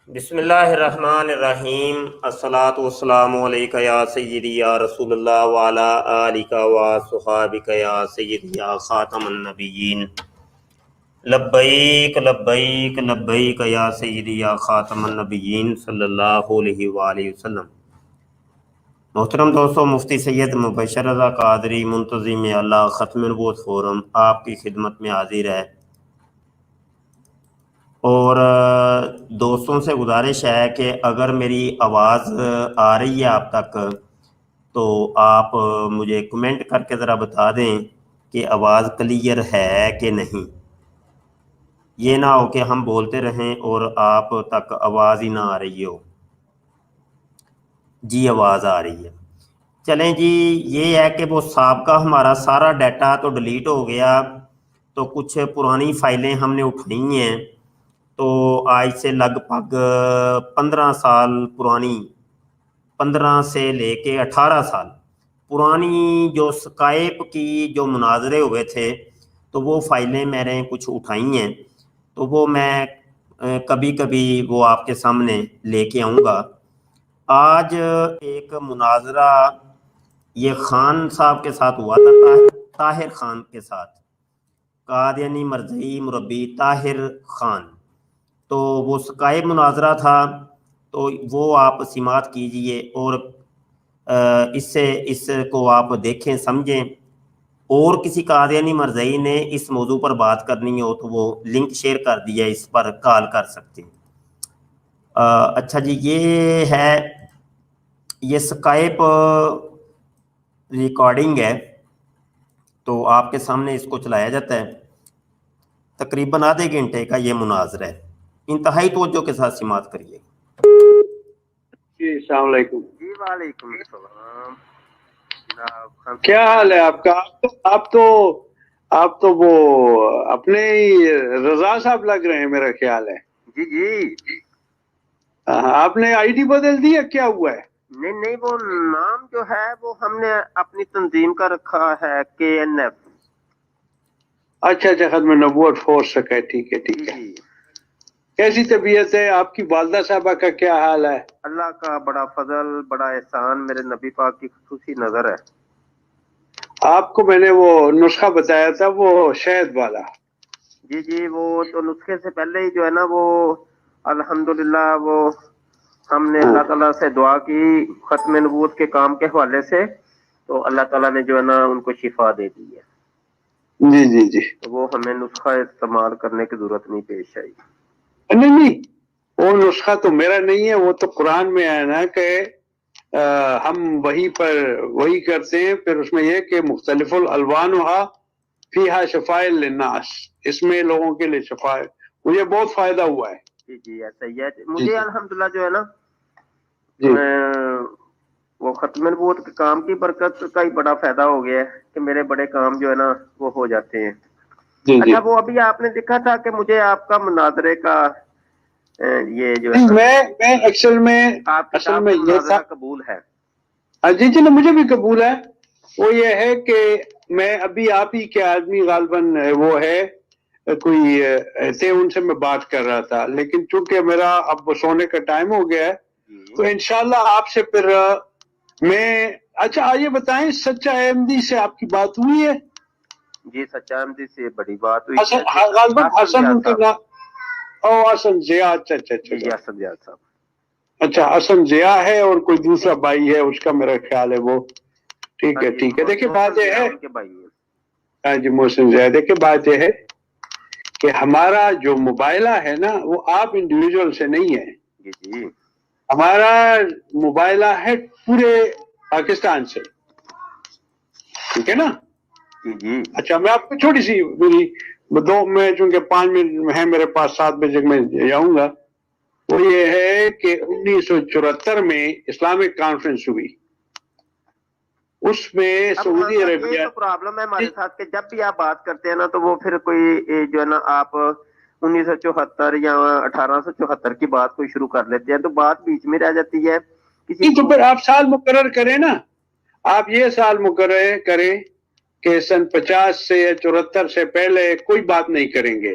بسم اللہ الرحمن الرحیم، الصلاۃ والسلام علیک یا سیدی یا رسول اللہ وعلی آلک و صحابک یا سیدی یا خاتم النبیین، لبیک لبیک لبیک یا سیدی یا خاتم النبیین صلی اللہ علیہ وآلہ وسلم۔ محترم دوستو، مفتی سید مبشر رضا قادری منتظم اللہ ختم نبوت فورم آپ کی خدمت میں حاضر ہے، اور دوستوں سے گزارش ہے کہ اگر میری آواز آ رہی ہے آپ تک تو آپ مجھے کمنٹ کر کے ذرا بتا دیں کہ آواز کلیئر ہے کہ نہیں۔ یہ نہ ہو کہ ہم بولتے رہیں اور آپ تک آواز ہی نہ آ رہی ہو۔ جی آواز آ رہی ہے۔ چلیں جی، یہ ہے کہ وہ سابقہ ہمارا سارا ڈیٹا تو ڈیلیٹ ہو گیا، تو کچھ پرانی فائلیں ہم نے اٹھائی ہیں، تو آج سے لگ بھگ 15 سال پرانی، 15 سے لے کے 18 سال پرانی جو سکائپ کی جو مناظرے ہوئے تھے، تو وہ فائلیں میں نے کچھ اٹھائی ہیں، تو وہ میں کبھی کبھی وہ آپ کے سامنے لے کے آؤں گا۔ آج ایک مناظرہ یہ خان صاحب کے ساتھ ہوا تھا، طاہر خان کے ساتھ، قادیانی مرزئی مربی طاہر خان، تو وہ سکائب مناظرہ تھا، تو وہ آپ سماعت کیجئے اور اس کو آپ دیکھیں سمجھیں، اور کسی قادیانی مرزئی نے اس موضوع پر بات کرنی ہو تو وہ لنک شیئر کر دیا، اس پر کال کر سکتے ہیں۔ اچھا جی، یہ ہے، یہ سکائپ ریکارڈنگ ہے، تو آپ کے سامنے اس کو چلایا جاتا ہے۔ تقریباً آدھے گھنٹے کا یہ مناظرہ ہے، انتہائی توجہ کے ساتھ سماعت کریے۔ جی السلام علیکم۔ جی وعلیکم السلام جناب۔ کیا حال ہے آپ کا؟ آپ تو وہ اپنے ہی رضا صاحب لگ رہے ہیں، میرا خیال ہے۔ جی جی، آپ نے آئی ڈی بدل دی ہے، کیا ہوا ہے؟ نہیں، وہ نام جو ہے وہ ہم نے اپنی تنظیم کا رکھا ہے KNF۔ اچھا، ختم نبوت فورس ہے، ٹھیک ہے ٹھیک ہے۔ جی، کیسی طبیعت ہے آپ کی؟ والدہ صاحبہ کا کیا حال ہے؟ اللہ کا بڑا فضل، بڑا احسان، میرے نبی پاک کی خصوصی نظر ہے۔ آپ کو میں نے وہ نسخہ بتایا تھا، وہ شہد والا۔ جی، وہ تو نسخے سے پہلے ہی جو ہے نا، وہ الحمدللہ وہ ہم نے اللہ تعالیٰ سے دعا کی ختم نبوت کے کام کے حوالے سے، تو اللہ تعالیٰ نے جو ہے نا ان کو شفا دے دی ہے۔ جی، تو وہ ہمیں نسخہ استعمال کرنے کی ضرورت نہیں پیش آئی۔ نہیں، وہ نسخہ تو میرا نہیں ہے، وہ تو قرآن میں ہے نا کہ ہم وہی کرتے ہیں، پھر اس میں یہ کہ مختلف الالوانھا فیہا شفاء للناس، اس میں لوگوں کے لیے شفاء، مجھے بہت فائدہ ہوا ہے۔ جی، ایسا ہی ہے۔ مجھے الحمدللہ جو ہے نا، جی وہ ختم نبوت کے کام کی برکت کا ہی بڑا فائدہ ہو گیا ہے کہ میرے بڑے کام جو ہے نا وہ ہو جاتے ہیں۔ اچھا، وہ ابھی آپ نے دیکھا تھا کہ مجھے آپ کا مناظرے کا یہ جو ہے میں اصل میں یہ تھا، قبول ہے۔ جی مجھے بھی قبول ہے۔ وہ یہ ہے کہ میں ابھی آپ ہی کے آدمی غالباً وہ ہے کوئی تھے، ان سے میں بات کر رہا تھا، لیکن چونکہ میرا اب سونے کا ٹائم ہو گیا ہے تو انشاءاللہ آپ سے پھر میں، اچھا آئیے بتائیں، سچا احمدی سے آپ کی بات ہوئی ہے؟ جی، سچا احمدی سے بڑی بات ہوئی ہے۔ غالباً حسن ان کے نام، حسن ضیاء، اچھا جی، حسن ضیاء صاحب۔ اچھا، حسن ضیاء ہے اور کوئی دوسرا بھائی ہے اس کا میرا خیال ہے وہ، ٹھیک ہے۔ دیکھیں بات یہ ہے، ہاں جی محسن ضیاء، دیکھیں بات یہ ہے کہ ہمارا جو مباہلہ ہے نا وہ آپ انڈیویجول سے نہیں ہے، جی، ہمارا مباہلہ ہے پورے پاکستان سے، ٹھیک ہے نا؟ جی، اچھا، میں آپ کو چھوٹی سی میں چونکہ 5 منٹ ہے میرے پاس، 7 بجے میں جاؤں گا۔ وہ یہ ہے کہ 1974 میں اسلامک کانفرنس ہوئی، اس میں سعودی عربیہ، یہ تو پرابلم ہے ہمارے ساتھ کہ جب بھی آپ بات کرتے ہیں نا تو وہ پھر کوئی جو ہے نا آپ 1974 یا 1874 کی بات کوئی شروع کر لیتے ہیں تو بات بیچ میں رہ جاتی ہے۔ تو پھر آپ سال مقرر کریں نا، آپ یہ سال مقرر کریں کہ سن 50 سے یا 74 سے پہلے کوئی بات نہیں کریں گے،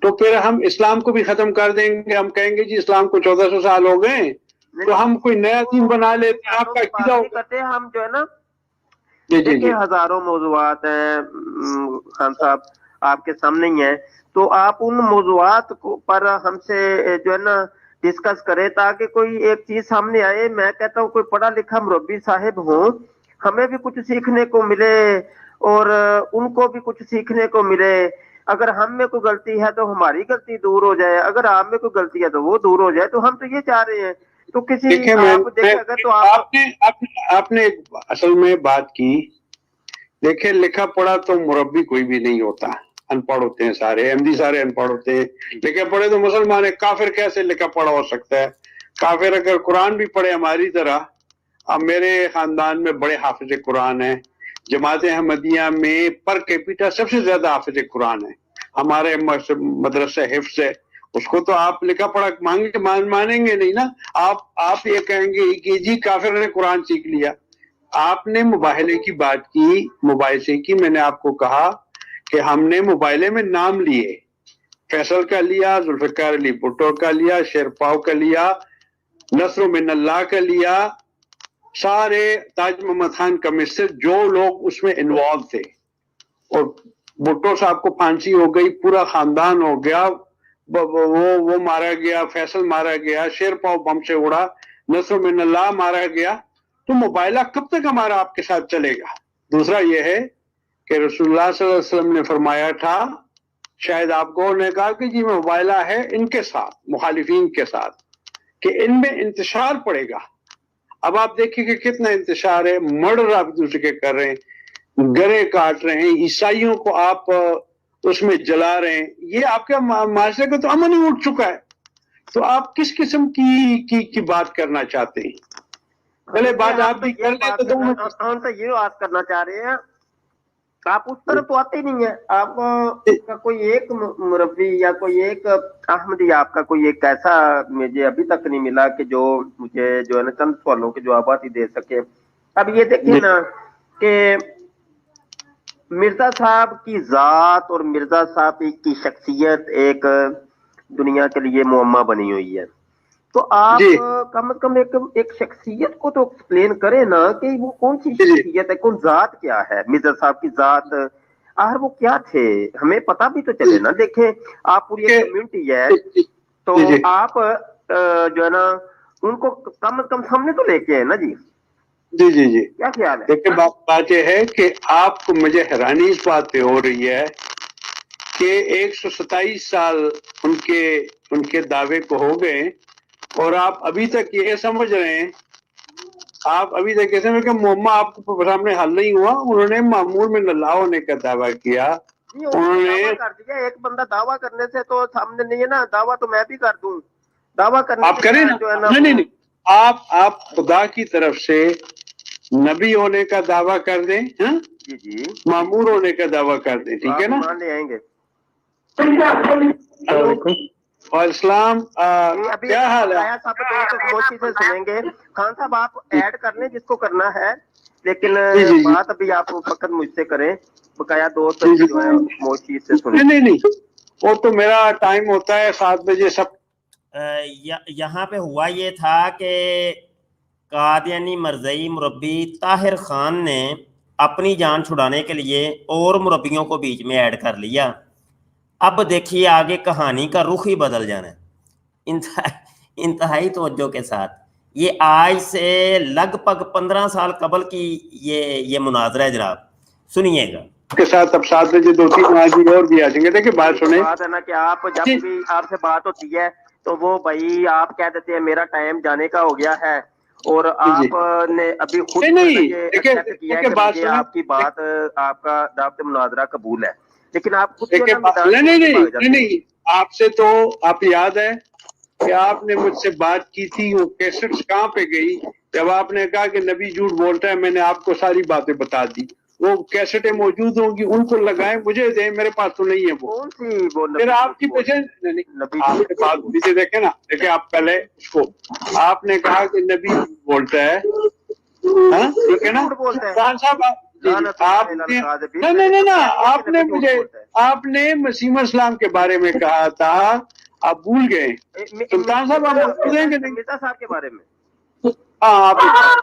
تو پھر ہم اسلام کو بھی ختم کر دیں گے. ہم کہیں گے جی اسلام کو 1400 سال ہو گئے تو ہم کوئی نیا دین بنا لیتے ہیں. آپ کا عقیدہ ہوگا. کرتے ہیں ہم جو ہے نا جی جی دیکھیں جی ہزاروں موضوعات ہیں خان صاحب آپ کے سامنے ہی ہیں, تو آپ ان موضوعات پر ہم سے جو ہے نا ڈسکس کریں تاکہ کوئی ایک چیز سامنے آئے. میں کہتا ہوں کوئی پڑھا لکھا مربی صاحب ہوں, ہمیں بھی کچھ سیکھنے کو ملے اور ان کو بھی کچھ سیکھنے کو ملے. اگر ہم میں کوئی غلطی ہے تو ہماری غلطی دور ہو جائے, اگر آپ میں کوئی غلطی ہے تو وہ دور ہو جائے. تو ہم تو یہ چاہ رہے ہیں. تو کسی دیکھیں آپ دیکھیں اگر تو آپ نے اصل میں بات کی. دیکھیں لکھا پڑھا تو مربی کوئی بھی نہیں ہوتا, ان پڑھ ہوتے ہیں سارے, احمدی سارے ان پڑھ ہوتے ہیں. لکھے پڑھے تو مسلمان ہے. کافر کیسے لکھا پڑھا ہو سکتا ہے؟ کافر اگر قرآن بھی پڑھے ہماری طرح, اب میرے خاندان میں بڑے حافظ قرآن ہیں. جماعت احمدیہ میں پر کیپیٹا سب سے زیادہ حافظ قرآن ہے. ہمارے مدرسہ حفظ ہے, اس کو تو آپ لکھا پڑھا مانیں گے نہیں نا. آپ یہ کہیں گے کہ جی کافر نے قرآن سیکھ لیا. آپ نے مباہلے کی بات کی, مباحثے کی. میں نے آپ کو کہا کہ ہم نے مباہلے میں نام لیے, فیصل کا لیا, ذوالفقار علی بھٹو کا لیا, شیرپاؤ کا لیا, نصر من اللہ کا لیا, سارے تاج محمد خان کا مصر, جو لوگ اس میں انوالو تھے. اور بھٹو صاحب کو پھانسی ہو گئی, پورا خاندان ہو گیا, وہ مارا گیا, فیصل مارا گیا, شیرپاؤ بم سے اڑا, نصر من اللہ مارا گیا. تو مباہلہ کب تک ہمارا آپ کے ساتھ چلے گا؟ دوسرا یہ ہے کہ رسول اللہ صلی اللہ علیہ وسلم نے فرمایا تھا, شاید آپ کو نے کہا کہ جی مباہلہ ہے ان کے ساتھ, مخالفین کے ساتھ, کہ ان میں انتشار پڑے گا. اب آپ دیکھیں کہ کتنا انتشار ہے. مرڈر آپ دوسرے کے کر رہے ہیں, گرے کاٹ رہے ہیں, عیسائیوں کو آپ اس میں جلا رہے ہیں. یہ آپ کے معاشرے کا تو امن ہی اٹھ چکا ہے. تو آپ کس قسم کی بات کرنا چاہتے ہیں؟ پہلے بات آپ بھی کر لیں تو ہم تو یہ بات کرنا چاہ رہے ہیں, آپ اس طرف تو آتے ہی نہیں ہیں. آپ کا کوئی ایک مربی یا کوئی ایک احمدی آپ کا کوئی ایک ایسا مجھے ابھی تک نہیں ملا کہ جو مجھے جو ہے نا چند سوالوں کے جوابات ہی دے سکے. اب یہ دیکھیں نا کہ مرزا صاحب کی ذات اور مرزا صاحب کی شخصیت ایک دنیا کے لیے معمہ بنی ہوئی ہے. تو آپ جی کم از کم ایک شخصیت کو تو ایکسپلین کریں نا کہ وہ کون سی جی شخصیت ہے, کون ذات کیا ہے مرزا صاحب کی ذات, آخر وہ کیا تھے, ہمیں پتہ بھی تو چلے نا. دیکھیں آپ پوری ایک کمیونٹی ہے, تو جی جی آپ جو ہے نا ان کو کم از کم سامنے تو لے کے آئے نا جی. جی جی جی کیا خیال ہے؟ دیکھیں بات یہ ہے کہ آپ کو, مجھے حیرانی اس بات پہ ہو رہی ہے کہ 127 سال ان کے دعوے کو ہو گئے اور آپ ابھی تک یہ سمجھ رہے ہیں, آپ ابھی تک یہ سمجھ کہ معمہ آپ کو سامنے حل نہیں ہوا. انہوں نے معمول میں اللہ ہونے کا دعویٰ کیا. انہوں نے دعویٰ کر دیا. ایک بندہ دعویٰ کرنے سے تو سامنے نہیں ہے نا, دعویٰ تو میں بھی کر دوں, دعویٰ کرنے آپ کے کریں نا, جو ہے نا نہیں آپ خدا کی طرف سے نبی ہونے کا دعویٰ کر دیں, جی جی معمور ہونے کا دعویٰ کر دیں, ٹھیک ہے نا. مان لے آئیں گے. اور اسلام کیا حال ہے؟ موچی سے سنیں گے. خان صاحب آپ ایڈ کر لیں جس کو کرنا ہے, لیکن جی جی جی بات ابھی آپ فقط مجھ سے کریں, بقایا دوست جی جو ہے موچی سے سنیں. نہیں وہ تو میرا ٹائم ہوتا ہے 7 بجے سب. یہاں پہ ہوا یہ تھا کہ قادیانی مرزئی مربی طاہر خان نے اپنی جان چھڑانے کے لیے اور مربیوں کو بیچ میں ایڈ کر لیا. اب دیکھیے آگے کہانی کا رخ ہی بدل جانا ہے انتہائی توجہ کے ساتھ. یہ آج سے لگ بھگ 15 سال قبل کی یہ مناظرہ ہے جناب, سنیے گا. کے ساتھ اب 7 بجے 2-3 آدمی اور بھی آ جائیں گے. دیکھیں بات سنیں. بات ہے نا کہ آپ جب بھی آپ سے بات ہوتی ہے تو وہ بھائی آپ کہہ دیتے ہیں میرا ٹائم جانے کا ہو گیا ہے, اور آپ نے ابھی خود نہیں ایکسپٹ کیا ہے کہ بات مجھے سنیں. آپ کی بات, آپ کا دعوت مناظرہ قبول ہے, لیکن آپ خود جو ہے نا میدان نہیں چھوڑ کے بھاگ جاتے ہیں. نہیں آپ سے تو آپ یاد ہے کہ آپ نے مجھ سے بات کی تھی, وہ کیسٹس کہاں پہ گئی جب آپ نے کہا کہ نبی جھوٹ بولتا ہے. میں نے آپ کو ساری باتیں بتا دی, وہ کیسٹیں موجود ہوں گی, ان کو لگائیں, مجھے دیں, میرے پاس تو نہیں ہے وہ. کون سی وہ پھر آپ کی آپ کے پاس نیچے دیکھیں نا, دیکھیں آپ پہلے اس کو, آپ نے کہا کہ نبی بولتا ہے, ٹھیک ہے نا. جھوٹ بولتا ہے. خان صاحب آپ نے مجھے آپ نے مسیم السلام کے بارے میں کہا تھا، آپ بھول گئے سلطان صاحب، آپ بھولیں گے نہیں؟ مرزا صاحب کے بارے میں ہاں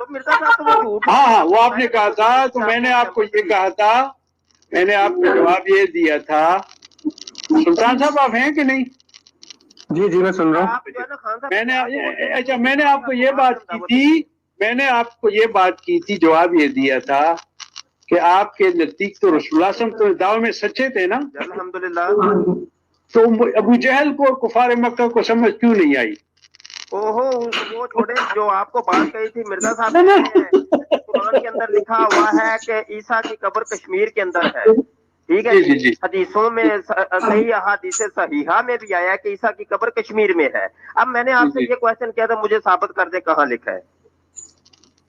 مرزا صاحب تو وہ جھوٹ، ہاں وہ آپ نے کہا تھا، تو میں نے آپ کو یہ کہا تھا، میں نے آپ کو جواب یہ دیا تھا. سلطان صاحب آپ ہیں کہ نہیں؟ جی جی میں سن رہا ہوں. آپ جو ہے نا خان صاحب میں نے اچھا میں نے آپ کو یہ بات کی تھی، میں نے آپ کو یہ بات کی تھی، جواب یہ دیا تھا کہ آپ کے نزدیک تو رسول اللہ صلی اللہ علیہ وسلم تو دعوے میں سچے تھے نا، الحمدللہ. تو ابو جہل کو کفار مکہ کو سمجھ کیوں نہیں آئی؟ اوہو وہ چھوڑے، جو آپ کو بات کہی تھی مرزا صاحب نے، قرآن کے اندر لکھا ہوا ہے کہ عیسیٰ کی قبر کشمیر کے اندر ہے، ٹھیک ہے جی جی. حدیثوں میں صحیح احادیث صحیحہ میں بھی آیا ہے کہ عیسیٰ کی قبر کشمیر میں ہے. اب میں نے آپ سے یہ کوشچن کیا تھا، مجھے ثابت کر دے کہاں لکھا ہے.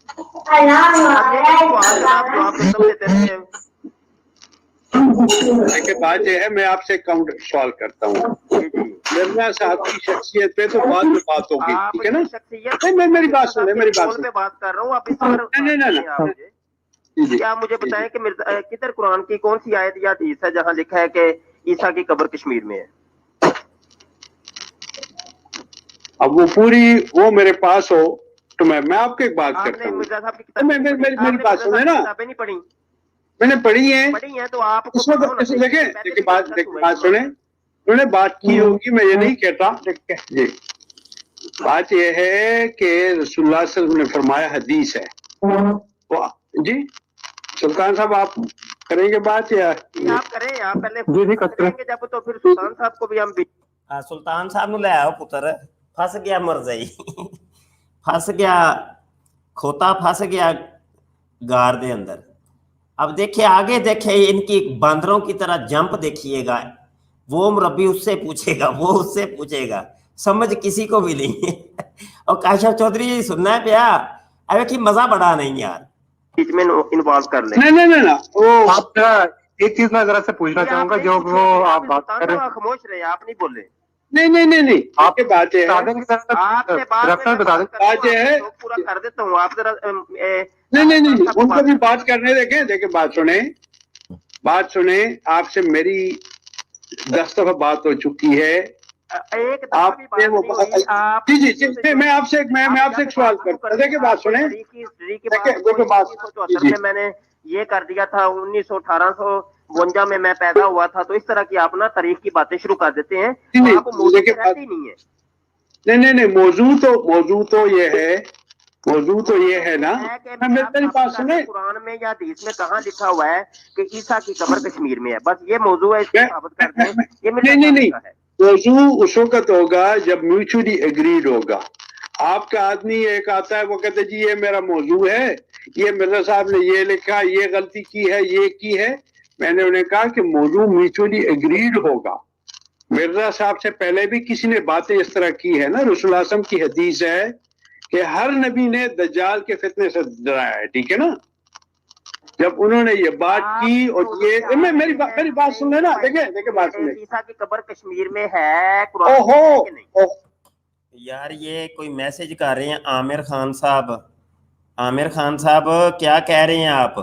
اب یہ سوال کا آپ جواب دیتے رہتے ہیں. دیکھیں بات یہ ہے، میں آپ سے کاؤنٹر سوال کرتا ہوں. مرزا صاحب کی شخصیت پہ تو بعد میں بات ہوگی، ٹھیک ہے نا؟ نہیں میری بات سنیں، میری بات سنیں. پہ بات کر رہا ہوں، آپ اس پر کیا مجھے بتائیں کہ کدھر قرآن کی کون سی آیت یا حدیث ہے جہاں لکھا ہے کہ عیسیٰ کی قبر کشمیر میں ہے؟ اب وہ پوری وہ میرے پاس ہو تو میں آپ کو ایک بات کرتا ہوں. مرزا صاحب کی میری بات سنیں نا، کتابیں نہیں پڑھی؟ میں نے پڑھی ہیں تو آپ اس وقت. دیکھیں بات سنیں، انہوں نے بات کی ہوگی، میں یہ نہیں کہتا. جی بات یہ ہے کہ رسول اللہ صلی اللہ علیہ وسلم نے فرمایا، حدیث ہے. جی سلطان صاحب آپ کریں گے بات یا آپ کریں؟ آپ پہلے کریں گے جب تو پھر سلطان صاحب کو بھی ہم بھی. سلطان صاحب نو لے آؤ پتر، پھس گیا مرزائی، پھس گیا کھوتا، پھس گیا گار دے اندر. اب دیکھیں آگے، دیکھیں ان کی باندروں کی طرح جمپ دیکھیے گا، وہ مربی اس سے پوچھے گا، وہ اس سے پوچھے گا، سمجھ کسی کو بھی نہیں ہے. اور کاشف چودھری جی سننا ہے پیا، ابھی کہ مزہ بڑا نہیں یار، بیچ میں انوالو کر لیں. نہیں وہ آپ ایک چیز میں ذرا سے پوچھنا چاہوں گا، جو وہ آپ بات کر رہے ہیں. خاموش رہے، آپ نہیں بولے. نہیں آپ کے بات یہ ہے، آپ سے بات ہے پورا کر دیتا ہوں. آپ ذرا نہیں ان کو بھی بات کرنے دیکھیں بات سنیں. آپ سے میری 10 دفعہ بات ہو چکی ہے. آپ جی میں آپ سے ایک سوال کرتا ہوں. دیکھیں بات سنیں، میں نے یہ کر دیا تھا 1852 میں پیدا ہوا تھا، تو اس طرح کی آپ نا تاریخ کی باتیں شروع کر دیتے ہیں. نہیں موضوع تو یہ ہے نا. میری بات سنیں، قرآن میں یا حدیث میں کہاں لکھا ہوا ہے کہ عیسیٰ کی قبر کشمیر میں ہے؟ بس یہ موضوع ہے، اس کو ثابت کر دیں. نہیں موضوع اس وقت ہوگا جب میوچولی اگریڈ ہوگا. آپ کا آدمی ایک آتا ہے، وہ کہتے جی یہ میرا موضوع ہے، یہ مرزا صاحب نے یہ لکھا، یہ غلطی کی ہے، یہ کی ہے. میں نے انہیں کہا کہ موضوع میوچولی اگریڈ ہوگا. مرزا صاحب سے پہلے بھی کسی نے باتیں اس طرح کی ہے نا. رسول اللہ صلی اللہ علیہ وسلم کی حدیث ہے کہ ہر نبی نے دجال کے فتنے سے ڈرایا ہے، ٹھیک ہے نا. جب انہوں نے یہ بات کی اور یہ میری بات سن لینا. دیکھیں بات سنیں، عیسیٰ کی قبر کشمیر میں ہے یار یہ کوئی میسج کر رہے ہیں عامر خان صاحب کیا کہہ رہے ہیں آپ؟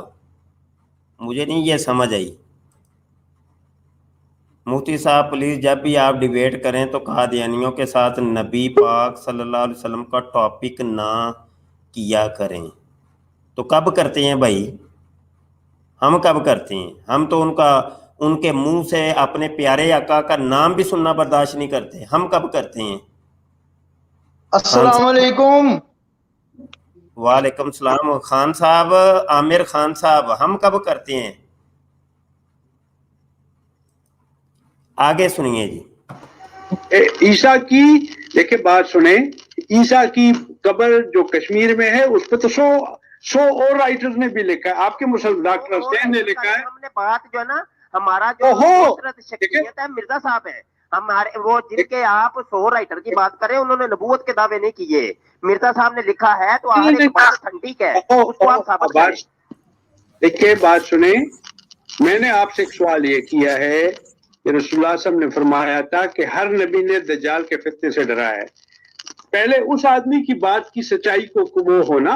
مجھے نہیں یہ سمجھ آئی. مفتی صاحب پلیز جب بھی آپ ڈیبیٹ کریں تو قادیانیوں کے ساتھ نبی پاک صلی اللہ علیہ وسلم کا ٹاپک نہ کیا کریں. تو کب کرتے ہیں بھائی؟ ہم کب کرتے ہیں؟ ہم تو ان کے منہ سے اپنے پیارے آقا کا نام بھی سننا برداشت نہیں کرتے. ہم کب کرتے ہیں؟ السلام علیکم. وعلیکم السلام. خان صاحب، عامر خان صاحب، ہم کب کرتے ہیں؟ آگے سنیے جی. عیسیٰ کی دیکھیں بات سنیں، عیسیٰ کی قبر جو کشمیر میں ہے اس پہ تو 100 اور رائٹرز نے بھی لکھا ہے. آپ کے مسلم ڈاکٹر حسین نے لکھا ہے. ہم نے بات جو ہے نا، ہمارا جو شخصیت ہے مرزا صاحب ہے. ہمارے وہ جن کے آپ 100 رائٹر کی بات کریں، انہوں نے نبوت کے دعوے نہیں کیے. مرزا صاحب نے لکھا ہے تو ہر ایک بات ٹھنڈی ہے، اس کو آپ ثابت کریں. دیکھیں بات سنیں، میں نے آپ سے ایک سوال یہ کیا ہے کہ رسول اللہ صلی اللہ علیہ وسلم نے فرمایا تھا کہ ہر نبی نے دجال کے فتنے سے ڈرایا ہے. پہلے اس آدمی کی بات کی سچائی کو قبول ہونا.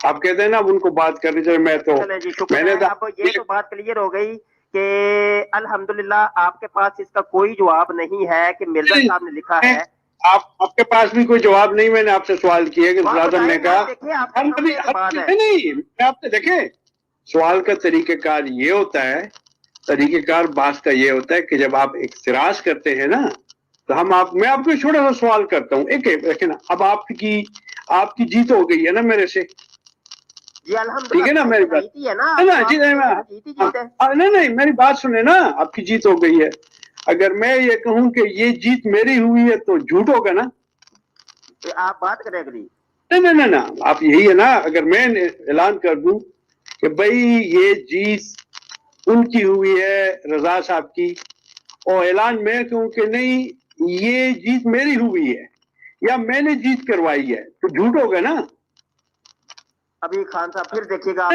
آپ کہتے ہیں نا اب ان کو بات کرنی چاہیے. میں تو چلے جی شکر میں نے ہے. اب یہ تو بات کلیئر ہو گئی کہ الحمدللہ آپ کے پاس اس کا کوئی جواب نہیں ہے کہ مرزا صاحب نے لکھا ہے. آپ کے پاس بھی کوئی جواب نہیں. میں نے آپ سے سوال کیا کہ رسول اللہ نے کہا دیکھیں آپ کے سامنے ایک بات ہے. نہیں میں آپ سے دیکھیں سوال کا طریقہ کار یہ ہوتا ہے, طریقہ کار بات کا یہ ہوتا ہے کہ جب آپ اعتراض کرتے ہیں نا تو میں آپ کو چھوٹا سا سوال کرتا ہوں. ایک دیکھیں نا, اب آپ کی جیت ہو گئی ہے نا میرے سے, جی الحمدللہ ٹھیک ہے نا, میری بات جیتی ہے نا. نہیں میری بات سنیں نا, آپ کی جیت ہو گئی ہے. اگر میں یہ کہوں کہ یہ جیت میری ہوئی ہے تو جھوٹ ہوگا نا. آپ بات کریں اگلی. نہیں آپ یہی ہے نا, اگر میں اعلان کر دوں کہ بھائی یہ جیت ان کی ہوئی ہے رضا صاحب کی, اور اعلان میں کہوں کہ نہیں یہ جیت میری ہوئی ہے یا میں نے جیت کروائی ہے تو جھوٹ ہوگا نا. ابھی خان صاحب پھر دیکھیے گا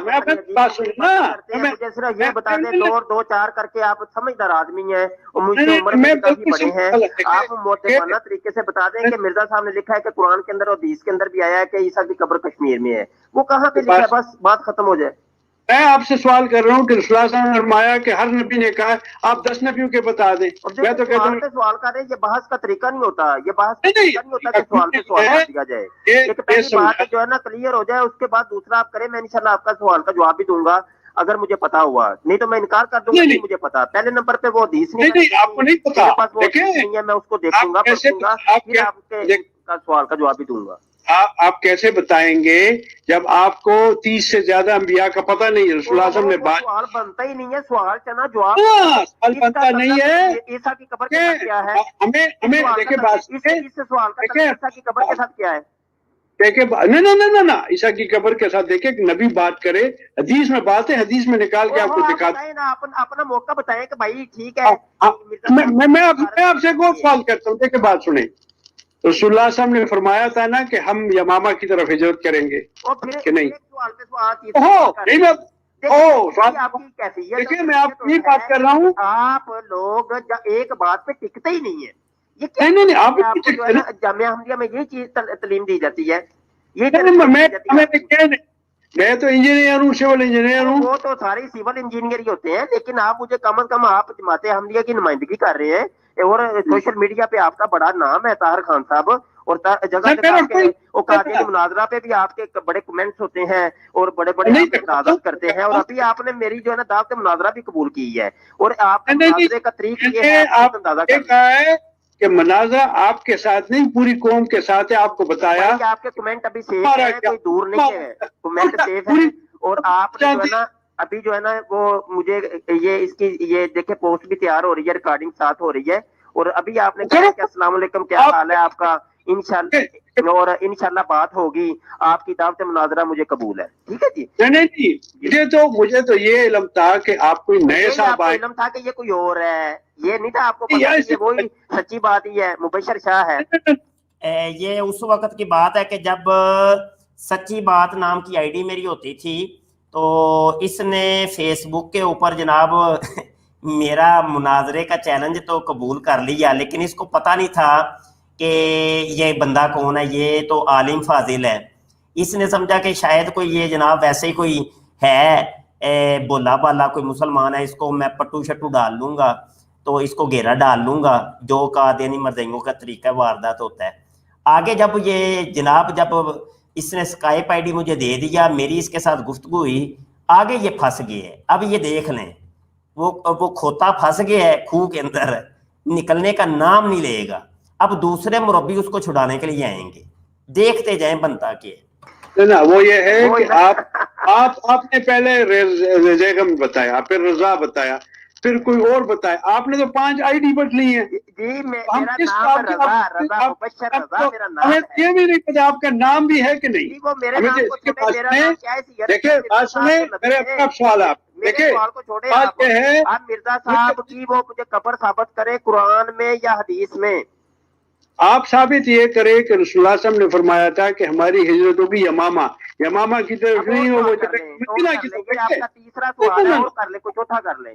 میں بات سنیں نا, مجھے صرف یہ بتا دیں 2 اور 2 4 کر کے. آپ سمجھدار آدمی ہیں اور مجھ سے عمر میں کافی بڑے ہیں. آپ موتبانہ طریقے سے بتا دیں کہ مرزا صاحب نے لکھا ہے کہ قرآن کے اندر اور حدیث کے اندر بھی آیا ہے کہ عیسیٰ کی قبر کشمیر میں ہے. وہ کہاں پہ لکھا ہے؟ بس بات ختم ہو جائے. میں آپ سے سوال کر رہا ہوں کہ رسول اللہ صلی اللہ علیہ وسلم نے فرمایا کہ ہر نبی نے کہا آپ 10 نبیوں کے بتا دیں. میں تو کہتا ہوں سوال کر رہے ہیں, یہ بحث کا طریقہ نہیں ہوتا. یہ بحث کا طریقہ نہیں ہوتا کہ سوال پہ سوال کر دیا جائے. ایک پہلی بات جو ہے نا کلیئر ہو جائے, اس کے بعد دوسرا آپ کریں. میں انشاءاللہ آپ کا سوال کا جواب بھی دوں گا اگر مجھے پتا ہوا, نہیں تو میں انکار کر دوں گا نہیں مجھے پتا. پہلے نمبر پہ وہ حدیث نہیں, آپ کو نہیں پتا, میرے پاس وہ نہیں ہے, میں اس کو دیکھوں گا پڑھوں گا, پھر آپ کے سوال کا جواب بھی دوں گا. آپ کیسے بتائیں گے جب آپ کو 30 سے زیادہ انبیاء کا پتہ نہیں ہے؟ رسول اللہ صلی اللہ علیہ وسلم نے بات, سوال بنتا ہی نہیں ہے. سوال چنا جواب سوال بنتا نہیں ہے. عیسیٰ کی قبر کے ساتھ کیا ہے؟ ہمیں دیکھیں بات اس سوال کا عیسیٰ کی قبر کے ساتھ کیا ہے؟ دیکھیں نہ عیسیٰ کی قبر کے ساتھ دیکھیں کہ نبی بات کرے, حدیث میں بات ہے, حدیث میں نکال کے آپ کو دکھا دیں. اپنا موقع بتائیں کہ بھائی ٹھیک ہے. میں آپ سے ایک اور سوال کرتا ہوں, دیکھیں بات سنیں. رسول اللہ صلی اللہ علیہ وسلم نے فرمایا تھا نا کہ ہم یمامہ کی طرف ہجرت کریں گے کہ نہیں؟ دیکھیں میں آپ کی بات کر رہا ہوں. آپ لوگ ایک بات پہ ٹکتے ہی نہیں ہے. یہ نہیں آپ جو ہے نا جامعہ احمدیہ میں یہ چیز تعلیم دی جاتی ہے. میں تو انجینئر ہوں, سول انجینئر ہوں. وہ تو سارے سول انجینئر ہی ہوتے ہیں, لیکن آپ مجھے کم از کم آپ جماعت احمدیہ کی نمائندگی کر رہے ہیں اور سوشل میڈیا پہ آپ کا بڑا نام ہے طاہر خان صاحب, اور جگہ قادیانی مناظرہ پہ بھی آپ کے بڑے کمنٹس ہوتے ہیں اور بڑے بڑے اعتراضات کرتے ہیں. اور ابھی آپ نے میری جو ہے نا دعوت مناظرہ بھی قبول کی ہے, اور آپ مناظرے کا طریق یہ ہے آپ اندازہ کریں کہ مناظرہ آپ کے ساتھ نہیں پوری قوم کے ساتھ ہے. آپ کو بتایا آپ کے کمنٹ ابھی سیف ہے, کوئی دور نہیں ہے, کمنٹ سیف ہے. اور آپ جو ہے نا ابھی جو ہے نا وہ مجھے یہ اس کی یہ دیکھیں پوسٹ بھی تیار ہو رہی ہے, ریکارڈنگ ساتھ ہو رہی ہے, اور ابھی آپ نے کہا کہ السلام علیکم کیا حال ہے آپ کا, انشاءاللہ اور انشاءاللہ بات ہوگی. آپ کی دعوت مناظرہ مجھے قبول ہے. ٹھیک ہے جی. نہیں مجھے تو یہ علم تھا کہ آپ کوئی نئے صاحب آئے. علم تھا کہ یہ کوئی اور ہے, یہ نہیں تھا آپ کو پتا کہ وہی سچی بات ہی ہے, مبشر شاہ ہے. یہ اس وقت کی بات ہے کہ جب سچی بات نام کی آئی ڈی میری ہوتی تھی تو اس نے فیس بک کے اوپر جناب میرا مناظرے کا چیلنج تو قبول کر لیا, لیکن اس کو پتہ نہیں تھا کہ یہ بندہ کون ہے, یہ تو عالم فاضل ہے. اس نے سمجھا کہ شاید کوئی یہ جناب ویسے ہی کوئی ہے بولا بالا کوئی مسلمان ہے, اس کو میں پٹو شٹو ڈال لوں گا تو اس کو گھیرا ڈال لوں گا, جو قادیانی مرزنگوں کا طریقہ واردات ہوتا ہے. آگے جب یہ جناب جب اس نے اسکائپ آئی ڈی مجھے دے دیا, میری اس کے ساتھ گفتگو ہوئی, آگے یہ پھنس گئے ہے. اب یہ دیکھ لیں وہ کھوتا پھنس گیا ہے کھوہ کے اندر, نکلنے کا نام نہیں لے گا. اب دوسرے مربی اس کو چھڑانے کے لیے آئیں گے, دیکھتے جائیں بنتا کہ نا وہ یہ ہے کہ آپ نے پہلے ریزیگم بتایا, پھر رضا بتایا, پھر کوئی اور بتایا. آپ نے تو 5 آئی ڈی بٹ لی ہیں. ہمیں یہ بھی نہیں پتا آپ کا نام بھی ہے کہ نہیں. دیکھیں بات سنیں, میرے اپنا سوال ہے. دیکھیں بات یہ ہے آپ مرزا صاحب کی وہ مجھے قبر ثابت کرے قرآن میں یا حدیث میں. آپ ثابت یہ کرے کہ رسول اللہ صلی اللہ علیہ وسلم نے فرمایا تھا کہ ہماری ہجرت ہوگی یمامہ کی طرف نہیں ہو, آپ کا تیسرا سوال ہے اور کر لیں, کوئی چوتھا کر لیں.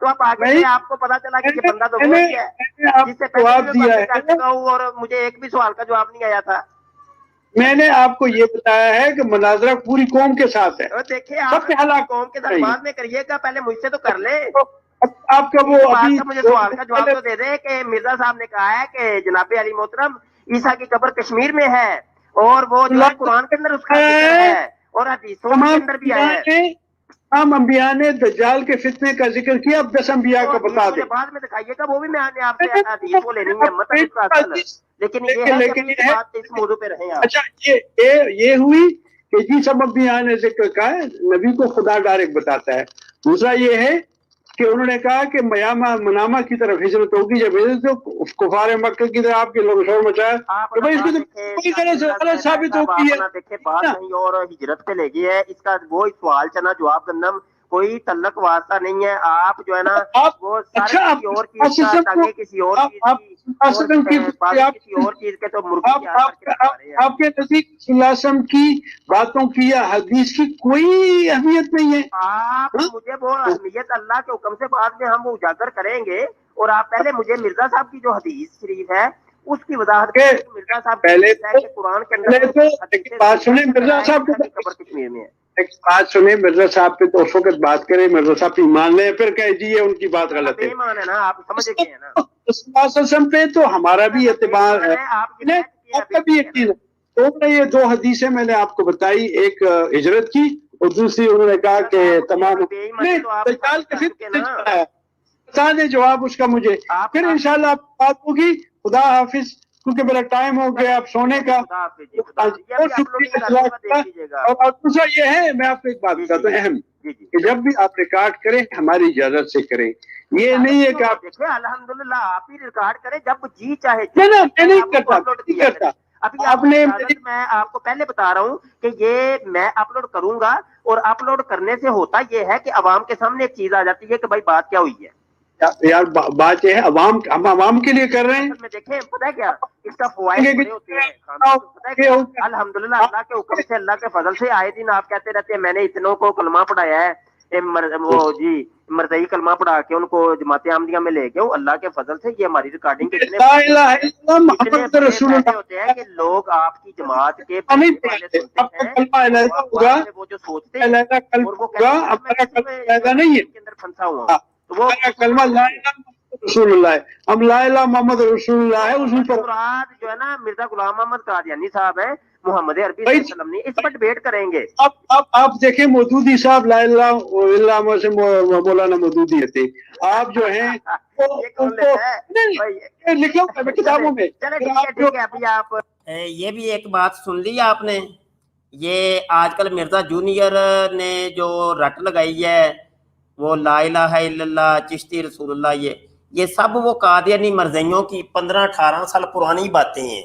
تو اب آگے سے آپ کو پتا چلا کہ یہ بندہ تو وہی ہے جس سے پہلے کر چکا ہوں اور مجھے ایک بھی سوال کا جواب نہیں آیا تھا. میں نے آپ کو یہ بتایا ہے کہ مناظرہ پوری قوم کے ساتھ ہے. دیکھیے آپ قوم کے ساتھ بعد میں کریے گا, پہلے مجھ سے تو کر لیں. آپ کا وہ ابھی مجھے سوال کا جواب تو دے دیں کہ مرزا صاحب نے کہا ہے کہ جناب علی محترم عیسیٰ کی قبر کشمیر میں ہے اور وہ جو ہے قرآن کے اندر اس کا ذکر ہے اور حدیثوں کے اندر بھی آیا ہے. تمام انبیاء نے دجال کے فتنے کا ذکر کیا. اب 10 انبیاء کو بتا دیں, بعد میں دکھائیے گا, وہ بھی میں نے آپ سے حدیث کو لینی ہے مطلب, لیکن یہ ہے کہ بات اس موضوع پہ رہیں آپ. اچھا یہ ہوئی کہ جی سب انبیاء نے ذکر کہا ہے, نبی کو خدا ڈائریکٹ بتاتا ہے. دوسرا یہ ہے کہ انہوں نے کہا کہ منامہ کی طرف ہجرت ہوگی. جب ہجرت تو کفار مکہ کی طرف آپ کے لوگ شور مچایا تو بھائی اس کی تو غلط ثابت ہوتی ہے. دیکھیں بات نہیں اور ہجرت پہ لے گئی ہے, اس کا وہ سوال چنا جواب گندم کوئی تعلق واسطہ نہیں ہے. آپ جو ہے نا وہ سارے کسی اور چیز کا تاکہ کسی اور چیز کے تو مرغی آپ کے نزدیک صلی اللہ علیہ وسلم کی باتوں کی یا حدیث کی کوئی اہمیت نہیں ہے. آپ مجھے وہ اہمیت اللہ کے حکم سے بعد میں ہم اجاگر کریں گے, اور آپ پہلے مجھے مرزا صاحب کی جو حدیث شریف ہے اس کی وضاحت مرزا صاحب پہلے قرآن کے اندر بات سنیں. مرزا صاحب قبر کشمیر میں ہے. ایک بات سنیں, مرزا صاحب پہ تو اس وقت بات کریں, مرزا صاحب پہ ایمان لیں, پھر کہہ دیجیے ان کی بات غلط ہے. ایمان ہے نا, آپ سمجھ گئے ہیں نا. وسلم پہ تو ہمارا بھی اعتبار ہے, آپ کا بھی یقین ہے. تو یہ 2 حدیثیں میں نے آپ کو بتائی, ایک ہجرت کی اور دوسری انہوں نے کہا کہ تمام بتا دیں جواب اس کا مجھے, پھر انشاءاللہ آپ بات ہوگی. خدا حافظ, کیونکہ میرا ٹائم ہو گیا اب سونے کا. اور دوسرا یہ ہے, میں آپ کو ایک بات بتاتا ہوں اہم, کہ جب بھی آپ ریکارڈ کریں ہماری اجازت سے کریں. یہ نہیں ہے کہ آپ الحمدللہ آپ ہی ریکارڈ کریں جب جی چاہے. میں نہیں کرتا. ابھی آپ نے میں آپ کو پہلے بتا رہا ہوں کہ یہ میں اپلوڈ کروں گا, اور اپلوڈ کرنے سے ہوتا یہ ہے کہ عوام کے سامنے ایک چیز آ جاتی ہے کہ بھائی بات کیا ہوئی ہے. یار بات یہ ہے ہم عوام کے لیے کر رہے ہیں. دیکھیں پتہ ہے کیا اس کا فوائد ہوتے ہیں الحمدللہ اللہ کے حکم سے, اللہ کے فضل سے. آئے دن آپ کہتے رہتے ہیں میں نے اتنوں کو کلمہ پڑھایا ہے, وہ جی مرزئی کلمہ پڑھا کے ان کو جماعت احمدیہ میں لے گئے. اللہ کے فضل سے یہ ہماری ریکارڈنگ ہوتے ہیں کہ لوگ آپ کی جماعت کے وہ جو سوچتے ہیں پھنسا ہوا وہ کلمہ رسول اللہ ہے, ہم لا الہ محمد رسول اللہ ہے. اسی پر مراد جو ہے نا مرزا غلام محمد قادیانی صاحب ہیں, محمد عربی صلی اللہ علیہ وسلم نے اس پر ڈیبیٹ کریں گے. اب آپ دیکھیں مودودی صاحب لا الہ الا اللہ سے مولانا مودودی تھے. آپ جو ہیں لکھ لو کتابوں میں. یہ بھی ایک بات سن لی آپ نے, یہ آج کل مرزا جونیئر نے جو رٹ لگائی ہے وہ لا الہ الا اللہ چشتی رسول اللہ, یہ سب وہ قادیانی مرزائیوں کی 15-18 سال پرانی باتیں ہیں.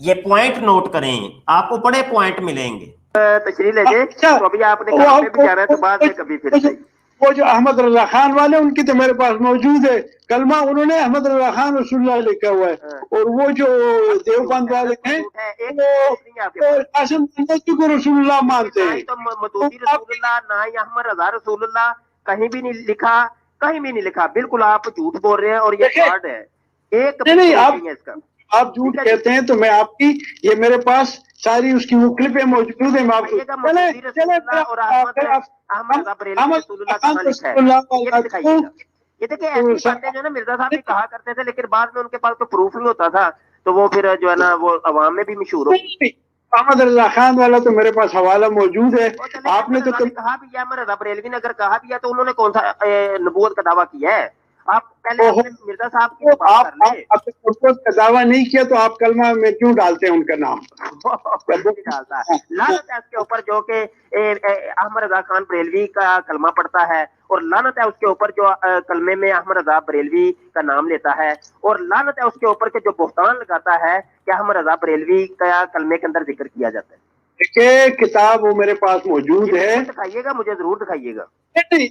یہ پوائنٹ نوٹ کریں, آپ کو بڑے پوائنٹ ملیں گے. تشریح لے جائے تو ابھی آپ نے کہا بھی جانا ہے تو بعد میں کبھی پھر سے. وہ جو احمد رضا خان والے ان کی تو میرے پاس موجود ہے کلمہ, انہوں نے احمد رضا خان رسول اللہ لکھا ہوا ہے. اور وہ جو دیوبند والے ہیں وہ قاسم کو رسول اللہ مانتے ہیں. تو مودودی رسول اللہ نہ ہی احمد رضا رسول اللہ کہیں بھی نہیں لکھا, کہیں بھی نہیں لکھا. بالکل آپ جھوٹ بول رہے ہیں اور یہ فراڈ ہے. ایک نہیں آپ جھوٹ کہتے ہیں تو میں آپ کی یہ میرے پاس ساری اس کی وہ کلپیں موجود ہیں. میں آپ یہ دیکھیں ایسی باتیں جو ہے نا مرزا صاحب بھی کہا کرتے تھے, لیکن بعد میں ان کے پاس تو پروف نہیں ہوتا تھا, تو وہ پھر جو ہے نا وہ عوام میں بھی مشہور ہو. احمد رضا خان والا تو میرے پاس حوالہ موجود ہے. آپ نے تو کہا بھی ہے, رضا بریلوی نے اگر کہا بھی ہے تو انہوں نے کون سا نبوت کا دعویٰ کیا ہے؟ آپ پہلے مرزا صاحب کی بات کر لیں. آپ نے نبوت کا دعویٰ نہیں کیا تو آپ کلمہ میں کیوں ڈالتے ہیں ان کا نام؟ ڈالتا ہے لعنت ہے اس کے اوپر جو کہ احمد رضا خان بریلوی کا کلمہ پڑھتا ہے, اور لعنت ہے اس کے اوپر جو کلمے میں احمد رضا بریلوی کا نام لیتا ہے, اور لعنت ہے اس کے اوپر کہ جو بہتان لگاتا ہے کہ احمد رضا بریلوی کا کلمے کے اندر ذکر کیا جاتا ہے. دیکھیں کتاب وہ میرے پاس موجود ہے, دکھائیے گا, مجھے ضرور دکھائیے گا.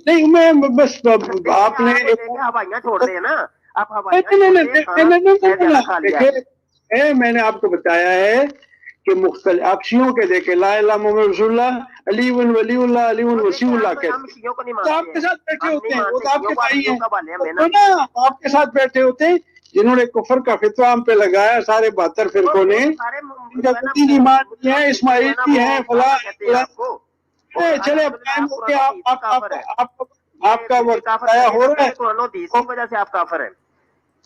نہیں میں بس آپ نے ہوائیاں چھوڑ رہے ہیں نا آپ, میں نے آپ کو بتایا ہے کہ مختلف آپ شیعوں کے دیکھیں لا الہ محمد رسول اللہ علی ولی اللہ علی وسی اللہ کہتے ہم شیعوں کو نہیں ہیں، تو آپ کے مانتے ہیں، ساتھ بیٹھے ہم ہوتے نہیں ہیں، وہ تو آپ مانتے، کے بھائی ہیں، کا والے ہیں تو نا آپ کے ساتھ بیٹھے ہوتے ہیں جنہوں نے کفر کا فتویٰ ہم پہ لگایا سارے 72 فرقوں نے، ان کا دین ایمان بھی ہے، اسماعیل بھی ہے، فلاں چلے اب قائم ہو کے آپ کا وقت آیا ہو رہا ہے، کی وجہ سے آپ کافر ہیں،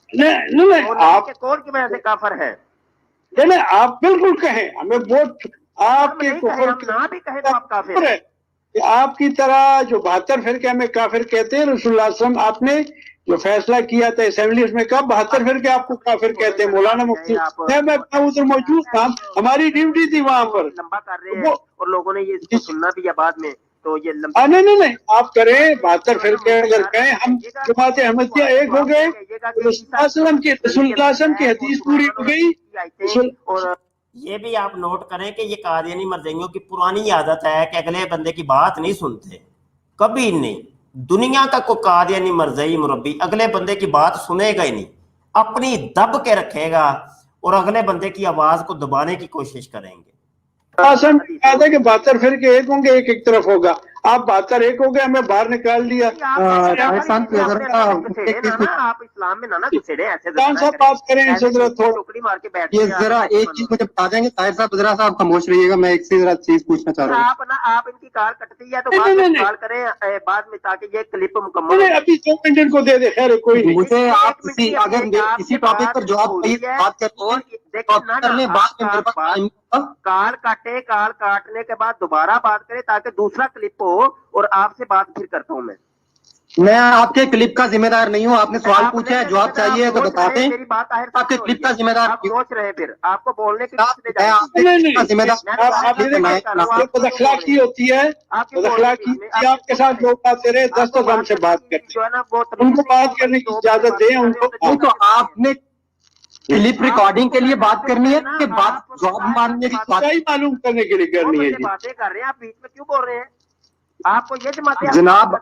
نہیں آپ کون کی وجہ سے کافر ہے؟ نہیں آپ بالکل کہیں ہمیں ووٹ آپ ہم کے نہیں کہیں، کفر ہم نہ بھی کہیں تو آپ کافر ہیں۔ کہ آپ کی طرح جو 72 فرقے ہمیں کافر کہتے ہیں، رسول اللہ صلی اللہ علیہ وسلم آپ نے جو فیصلہ کیا تھا اسمبلی اس میں کب 72 فرقے آپ کو کافر کہتے ہیں؟ مولانا مفتی میں ادھر موجود تھا، ہماری ڈیوٹی تھی وہاں پر، لمبا کر رہے ہیں اور لوگوں نے یہ اس کو سننا بھی ہے بعد میں، تو یہ نہیں آپ کریں 72 فرقے اگر کہیں ہم جماعت احمدیہ ایک ہو گئے، رسول اللہ علیہ وسلم کی حدیث پوری ہو گئی۔ اور یہ بھی آپ نوٹ کریں کہ یہ قادیانی مرزائیوں کی پرانی عادت ہے کہ اگلے بندے کی بات نہیں سنتے، کبھی نہیں، دنیا کا کوئی قادیانی مرزائی مربی اگلے بندے کی بات سنے گا ہی نہیں، اپنی دب کے رکھے گا اور اگلے بندے کی آواز کو دبانے کی کوشش کریں گے۔ آسان کہا کہ 72 فرقے ایک ہوں گے، ایک طرف ہوگا، آپ 72 ایک ہو گئے، ہمیں باہر نکال دیا۔ آپ اسلام میں نہ گھسیڑے ایسے خان صاحب بات کریں ان سے ذرا تھوڑا، ٹوکری مار کے بیٹھ یہ ذرا ایک چیز مجھے بتا دیں گے طاہر صاحب، ذرا صاحب خاموش رہیے گا، میں ایک سے ذرا چیز پوچھنا چاہ رہا ہوں۔ آپ ان کی کار کٹتی ہے تو بعد میں کال کریں بعد میں تاکہ یہ کلپ مکمل ہو۔ ابھی 2 منٹ ان کو دے دے، خیر کوئی نہیں۔ مجھے آپ اگر کسی ٹاپک پر جواب بات کرتے ہیں بعد میں میرے پاس ٹائم کال کاٹنے کے بعد دوبارہ بات کریں تاکہ دوسرا کلپ ہو اور آپ سے بات پھر کرتا ہوں میں آپ کے کلپ کا ذمہ دار نہیں ہوں، آپ نے سوال پوچھا ہے جواب چاہیے تو بتا دیں، میری بات آپ کے کلپ کا ذمہ دار آپ سوچ رہے پھر آپ کو بولنے کی نہیں خود اخلاقی ہوتی ہے، خود اخلاقی آپ کے ساتھ لوگ آتے رہے 10 ہم سے بات کرتے جو ہے نا وہ ان کو بات کرنے کی اجازت دیں ان کو۔ نہیں تو آپ نے کلپ ریکارڈنگ کے لیے بات کرنی ہے کہ بات جواب ماننے کی بات صحیح معلوم کرنے کے لیے کرنی ہے جی۔ باتیں کر رہے ہیں آپ بیچ میں کیوں بول رہے ہیں؟ آپ کو یہ جماعتیں جناب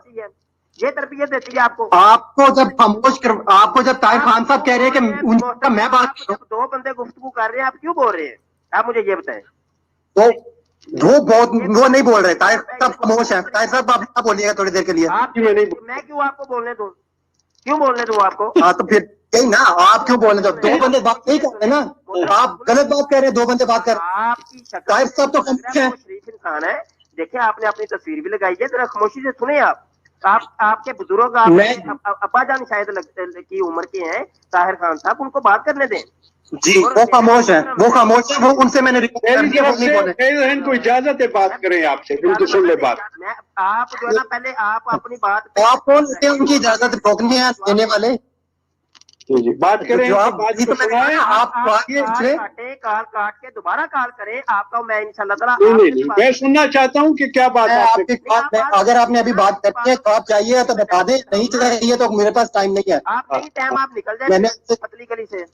یہ تربیت دیتی ہے آپ کو؟ آپ کو جب خاموش کر آپ کو جب طاہر خان صاحب کہہ رہے ہیں کہ ان کا میں بات کر رہا ہوں، 2 بندے گفتگو کر رہے ہیں آپ کیوں بول رہے ہیں؟ آپ مجھے یہ بتائیں۔ وہ نہیں بول رہے، طاہر صاحب خاموش ہے، طاہر صاحب آپ نہ بولیے گا تھوڑی دیر کے لیے۔ میں کیوں آپ کو بولنے دوں؟ کیوں بولنے دوں آپ کو؟ ہاں تو پھر یہی نا، آپ کیوں بولنے دو؟ 2 بندے بات نہیں کر رہے نا، آپ غلط بات کہہ رہے ہیں، 2 بندے بات کر رہے ہیں۔ آپ کی شکل طاہر صاحب تو خاموش ہیں۔ شریف انسان ہے، دیکھیں آپ نے اپنی تصویر بھی لگائی ہے، ذرا خاموشی سے سنیں آپ کے بزرگ ابا جان شاید کی عمر کے ہیں طاہر خان صاحب، ان کو بات کرنے دیں۔ جی وہ خاموش ہے، وہ خاموش ہے، وہ ان سے میں نے ریکویسٹ کر دیا، وہ نہیں بولے۔ ان کو اجازت ہے بات کریں آپ سے، ان کو سن لے بات۔ آپ جو ہے نا پہلے آپ اپنی بات آپ کون سے ان کی اجازت روکنی ہے دینے والے؟ جی بات کریں، جواب بات تو میں نے کہا نا، آپ کال کاٹ کے دوبارہ کال کریں، آپ کا میں انشاءاللہ تعالیٰ نہیں میں سننا چاہتا ہوں کہ کیا بات آپ آپ کی بات میں، اگر آپ نے ابھی بات کرنی ہے جواب چاہیے تو بتا دیں، نہیں چاہیے تو میرے پاس ٹائم نہیں ہے۔ آپ نہیں ٹائم آپ نکل میں نے جائیں پتلی گلی سے،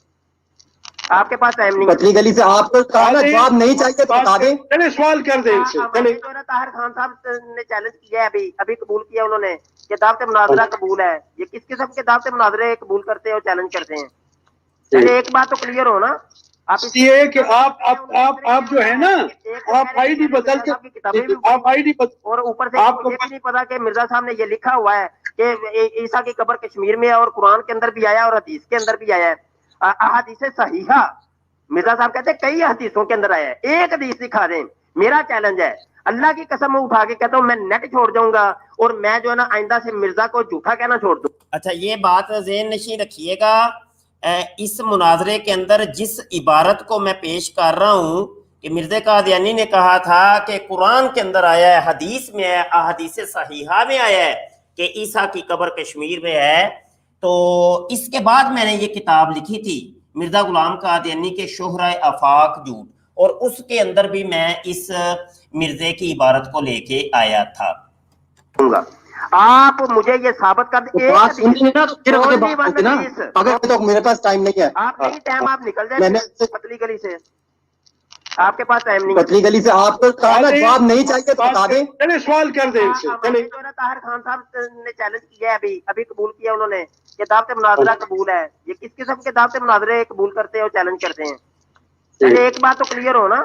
آپ کے پاس ٹائم نہیں ہے۔ پتلی گلی سے آپ کو کہا نا جواب نہیں چاہیے تو بتا دیں۔ چلے سوال کر دیں ان سے، چلے جو ہے نا طاہر خان صاحب نے چیلنج کیا ہے، ابھی قبول کیا انہوں نے کہ دعوت مناظرہ قبول ہے۔ یہ کس قسم کے دعوت مناظرے قبول کرتے ہیں اور چیلنج کرتے ہیں؟ چلے ایک بات تو کلیئر ہو نا، آپ یہ کہ آپ جو ہے نا، آپ آئی ڈی بدل کے آپ آئی ڈی بدل، اور اوپر سے آپ کو یہ بھی نہیں پتا کہ مرزا صاحب نے یہ لکھا ہوا ہے کہ عیسیٰ کی قبر کشمیر میں ہے اور قرآن کے اندر بھی آیا اور حدیث کے اندر بھی آیا ہے، احادیث صحیحہ۔ مرزا صاحب کہتے ہیں کئی حدیثوں کے اندر آیا ہے، ایک حدیث دکھا دیں۔ میرا چیلنج ہے، اللہ کی قسم میں اٹھا کے کہتا ہوں میں نیٹ چھوڑ جاؤں گا اور میں جو ہے نا آئندہ سے مرزا کو جھوٹا کہنا چھوڑ دوں۔ اچھا یہ بات ذہن نشین رکھیے گا، اس مناظرے کے اندر جس عبارت کو میں پیش کر رہا ہوں کہ مرزا قادیانی نے کہا تھا کہ قرآن کے اندر آیا ہے، حدیث میں ہے، احادیث صحیحہ میں آیا ہے کہ عیسیٰ کی قبر کشمیر میں ہے، تو اس کے بعد میں نے یہ کتاب لکھی تھی مرزا غلام قادیانی کے شہرۂ آفاق جھوٹ، اور اس کے اندر بھی میں اس مرزے کی عبارت کو لے کے آیا تھا۔ آپ مجھے یہ ثابت کر دیں، میرے پاس ٹائم نہیں ہے۔ آپ نہیں ٹائم آپ نکل جائیں پتلی گلی سے، آپ کے پاس ٹائم نہیں ہے۔ پتلی گلی سے آپ کو کہا نا جواب نہیں چاہیے تو بتا دیں۔ چلے سوال کر دیں ان سے، چلے طاہر خان صاحب نے چیلنج کیا ہے، ابھی قبول کیا انہوں نے کہ دعوت مناظرہ قبول ہے۔ یہ کس قسم کے دعوت مناظرے قبول کرتے ہیں اور چیلنج کرتے ہیں؟ چلے ایک بات تو کلیئر ہو نا،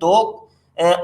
2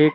1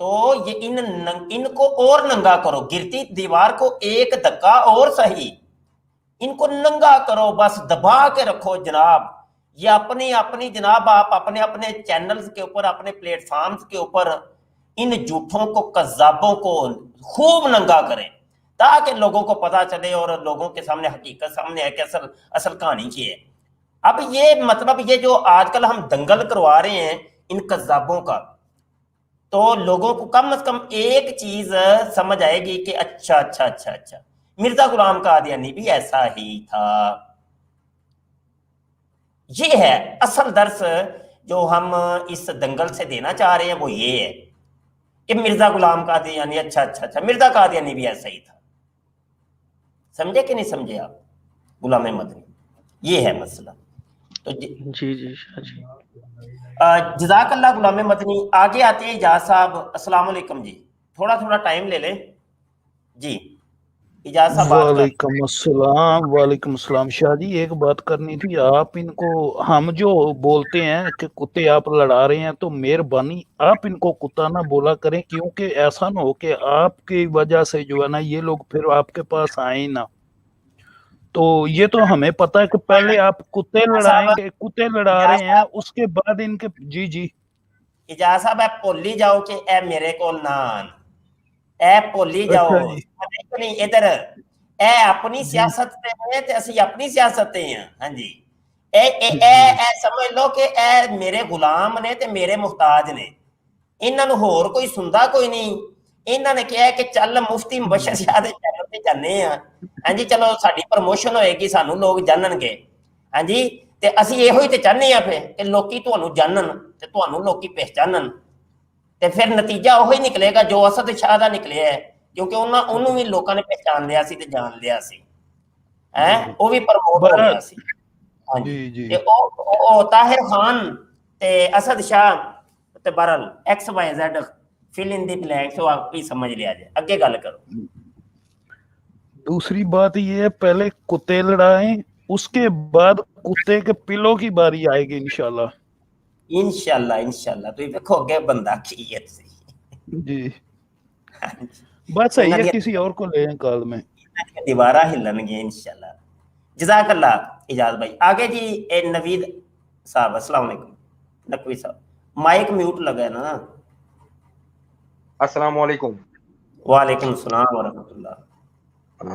تو یہ ان کو اور ننگا کرو, گرتی دیوار کو ایک دھکا اور صحیح, ان کو ننگا کرو, بس دبا کے رکھو جناب. یہ اپنی جناب آپ اپنے چینلز کے اوپر, اپنے پلیٹ فارمز کے اوپر ان جھوٹوں کو, کذابوں کو خوب ننگا کریں تاکہ لوگوں کو پتا چلے اور لوگوں کے سامنے حقیقت سامنے ہے کہ اصل کہانی کی ہے. اب یہ مطلب یہ جو آج کل ہم دنگل کروا رہے ہیں ان کذابوں کا, تو لوگوں کو کم از کم ایک چیز سمجھ آئے گی کہ اچھا مرزا غلام قادیانی بھی ایسا ہی تھا. یہ ہے اصل درس جو ہم اس دنگل سے دینا چاہ رہے ہیں, وہ یہ ہے کہ مرزا غلام قادیانی اچھا مرزا قادیانی بھی ایسا ہی تھا. سمجھے کہ نہیں سمجھے آپ؟ غلام مدنی یہ ہے مسئلہ. تو جی شاہ جی, جزاک اللہ غلام مدنی. آگے آتے ہیں اجاز صاحب. السلام علیکم جی, تھوڑا ٹائم لے لیں جی. اجاز صاحب وعلیکم السلام. شاہ جی ایک بات کرنی تھی, آپ ان کو, ہم جو بولتے ہیں کہ کتے آپ لڑا رہے ہیں, تو مہربانی آپ ان کو کتا نہ بولا کریں, کیونکہ ایسا نہ ہو کہ آپ کی وجہ سے جو ہے نا یہ لوگ پھر آپ کے پاس آئیں نہ. تو یہ تو ہمیں پتہ ہے کہ پہلے آپ کتے لڑائیں گے, کتے لڑا رہے ہیں, اس کے بعد ان کے جی اجاز صاحب اے بھولی جاؤ کہ اے میرے کو نان, اے بھولی جاؤ نہیں ادھر, اے اپنی سیاست تے ہیں تے اسی اپنی سیاست تے ہیں. ہاں جی, اے سمجھ لو کہ اے میرے غلام نے تے میرے محتاج نے, انہاں نوں ہور کوئی سندا کوئی نہیں. انہاں نے کہا کہ چل مفتی مبشر شاہ دے چینل تے جانے ہیں. ہاں جی, چلو ساڈی پروموشن ہوئے گی, سانوں لوگ جانن گے. ہاں جی, تے اسی ایہو ہی تے چاہنے ہیں پھر کہ لوکی تانوں جانن تے تانوں لوکی پہچانن, تے پھر نتیجہ وہی نکلے گا جو اسد شاہ دا نکلیا ہے, کیونکہ انہوں بھی لوکاں نے پہچان لیا سی تے جان لیا سی, وہ بھی پروموٹ ہو گیا سی. ہاں جی, تے او طاہر خان تے اسد شاہ تے بہرحال ایکس وائی زیڈ فل ان دی بلینکس, وہ آپ ہی سمجھ لیا جائے. اگے گل کرو. دوسری بات یہ ہے, پہلے کتے لڑائیں, اس کے بعد کتے کے پلوں کی باری آئے گی انشاءاللہ. انشاءاللہ تو دیکھو گے بندہ کی ہے جی, بات صحیح ہے, کسی اور کو لے ہیں کال میں, دیوارہ ہلن گے انشاءاللہ. جزاک اللہ اجاز بھائی. آگے جی نوید صاحب. السلام علیکم. نقوی صاحب مائک میوٹ لگا ہے نا. السلام علیکم. وعلیکم السلام ورحمۃ اللہ.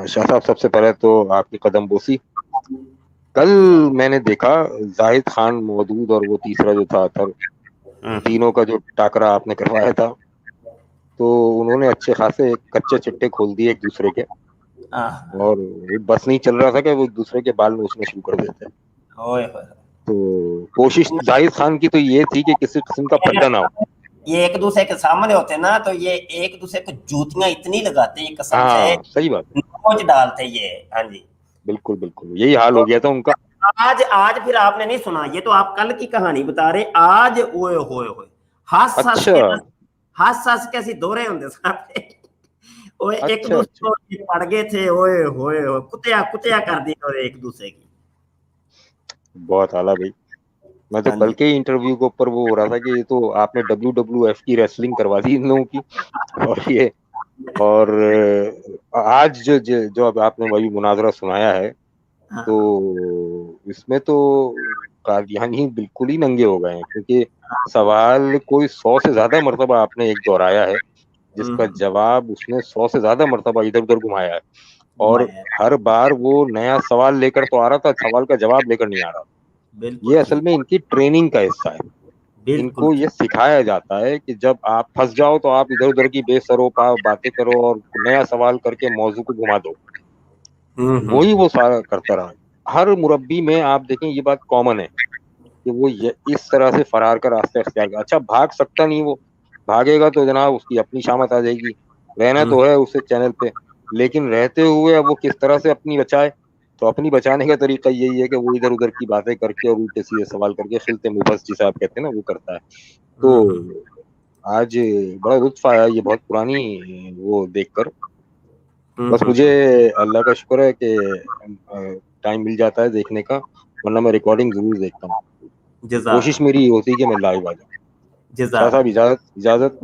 شاہ صاحب سب سے پہلے تو آپ کی قدم بوسی. کل میں نے دیکھا زاہد خان مودود اور وہ تیسرا جو تھا تینوں کا جو ٹاکرا آپ نے کروایا تھا, تو انہوں نے اچھے خاصے کچے چٹے کھول دیے ایک دوسرے کے, اور بس نہیں چل رہا تھا کہ وہ ایک دوسرے کے بال نوچنے شروع کر دیتے. تو کوشش زاہد خان کی تو یہ تھی کہ کسی قسم کا پھڈا نہ ہو. یہ ایک دوسرے کے سامنے ہوتے نا تو یہ ایک دوسرے کو جوتیاں اتنی لگاتے ہیں, قسم سے صحیح بات نوچ ڈالتے یہ. ہاں جی بالکل یہی حال ہو گیا تھا ان کا. آج پھر آپ نے نہیں سنا, یہ تو آپ کل کی کہانی بتا رہے. آج اوئے ہوئے ہس کے اسی دورے ہوندے سارے, ایک دوسرے کو پڑ گئے تھے, اوئے ہوئے کتیا کر دی ایک دوسرے کی. بہت اعلیٰ بھائی. میں تو کل کے انٹرویو کے اوپر وہ ہو رہا تھا کہ یہ تو آپ نے WWF کی ریسلنگ کروا دی ان لوگوں کی, اور آج جو اب آپ نے وہی مناظرہ سنایا ہے, تو اس میں تو قادیانی بالکل ہی ننگے ہو گئے ہیں, کیونکہ سوال کوئی 100 سے زیادہ مرتبہ آپ نے ایک دہرایا ہے, جس کا جواب اس نے 100 سے زیادہ مرتبہ ادھر ادھر گھمایا ہے, اور ہر بار وہ نیا سوال لے کر تو آ رہا تھا, سوال کا جواب لے کر نہیں آ رہا. یہ اصل میں ان کی ٹریننگ کا حصہ ہے. ان کو یہ سکھایا جاتا ہے کہ جب آپ پھنس جاؤ تو آپ ادھر ادھر کی بے سرو پا باتیں کرو اور نیا سوال کر کے موضوع کو گھما دو. وہی وہ سارا کرتا رہا. ہر مربی میں آپ دیکھیں یہ بات کامن ہے کہ وہ اس طرح سے فرار کا راستہ اختیار کر. اچھا بھاگ سکتا نہیں, وہ بھاگے گا تو جناب اس کی اپنی شامت آ جائے گی, رہنا تو ہے اسے چینل پہ, لیکن رہتے ہوئے اب وہ کس طرح سے اپنی بچائے. تو اپنی بچانے کا طریقہ یہی ہے کہ وہ ادھر ادھر کی باتیں کر کے اور الٹے سیدھے سوال کر کے خلتے مبس جسے آپ کہتے ہیں نا وہ کرتا ہے. تو آج بڑا لطف آیا یہ بہت پرانی وہ دیکھ کر. بس مجھے اللہ کا شکر ہے کہ ٹائم مل جاتا ہے دیکھنے کا, ورنہ میں ریکارڈنگ ضرور دیکھتا ہوں. کوشش میری یہ ہوتی ہے کہ میں لائیو آ جاؤں. شاہ صاحب اجازت.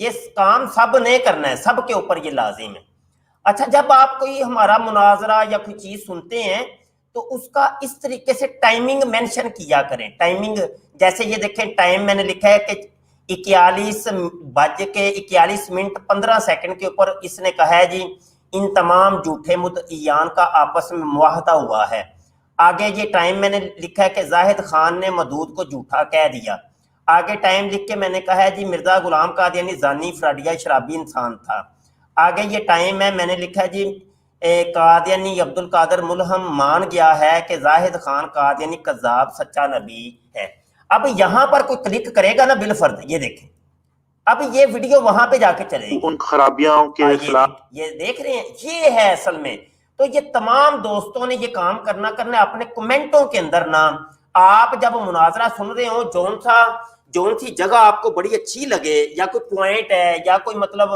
یہ کام سب نے کرنا ہے, سب کے اوپر یہ لازم ہے. اچھا, جب آپ کوئی ہمارا مناظرہ یا کوئی چیز سنتے ہیں تو اس کا اس طریقے سے ٹائمنگ مینشن کیا کریں. ٹائمنگ جیسے یہ دیکھیں, ٹائم میں نے لکھا ہے کہ 41:41 کے اوپر اس نے کہا ہے جی ان تمام جھوٹے مدعیان کا آپس میں معاہدہ ہوا ہے. آگے یہ ٹائم میں نے لکھا ہے کہ زاہد خان نے مودود کو جھوٹا کہہ دیا. آگے ٹائم لکھ کے میں نے کہا ہے جی مرزا غلام قادیانی زانی, فراڈیا, شرابی انسان تھا. آگے یہ ٹائم ہے میں نے لکھا ہے جی قادیانی عبد القادر ملہم مان گیا ہے کہ زاہد خان قادیانی کذاب سچا نبی ہے. اب یہاں پر کوئی کلک کرے گا نا بالفرض, یہ دیکھیں اب یہ ویڈیو وہاں پہ جا کے چلے گی, ان خرابیاں کے خلاف یہ دیکھ رہے ہیں, یہ ہے اصل میں. تو یہ تمام دوستوں نے یہ کام کرنا ہے اپنے کمنٹوں کے اندر نا. آپ جب مناظرہ سن رہے ہو, جون سی جگہ آپ کو بڑی اچھی لگے یا کوئی پوائنٹ ہے یا کوئی مطلب,